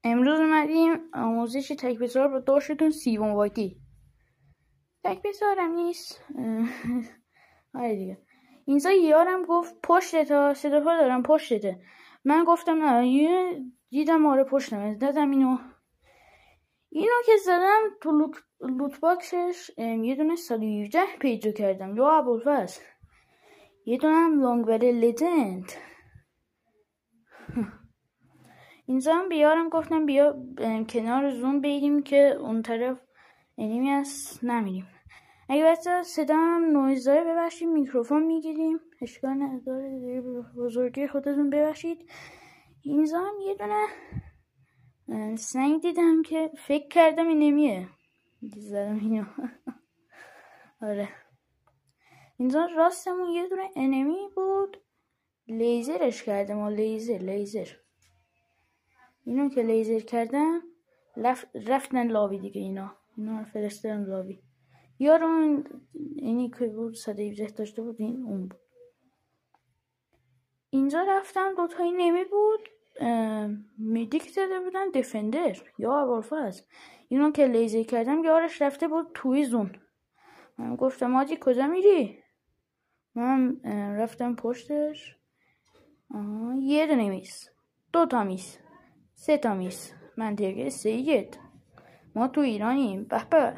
امروز اومدیم آموزش تک بسیار با داشتون سیوان واکی. تک بسیارم نیست. آره دیگه. اینجا یارم گفت پشتتا، صدا پا دارم پشتته. من گفتم نه، دیدم آره پشتم، دادم اینو که زدم تو لوت باکسش یه دونه 117 پیدا کردم یا ابوالفضل، یه دونه هم لانگ بله لجند. اینجا هم بیارم گفتم بیا کنار زوم بریم که اون طرف انیمی هست نمیریم. اگه بچه صدا هم نویز داره ببخشید، میکروفون میگیریم، اشکال نداره، بزرگی خودتون ببخشید. اینجا هم یه دونه سنگ دیدم که فکر کردم انیمیه، زدم اینو. آره اینجا راستمون یه دونه انیمی بود، لیزرش کردم. لیزر اینو که لیزر کردم رفتن لابی دیگه. اینا فرستادن لابی. یارو اینی که بود 117 داشته بود، این اون بود. اینجا رفتم دوتایی نمی بود، میدیک زده بودن دفندر یا ابوالفضل. اینو که لیزر کردم یارش رفته بود توی زون. من گفتم آجی کجا میری؟ من رفتم پشتش. یه دونه میس، 2 تا میس، 3 تا میس، منطقه سید. ما تو ایرانیم. به به.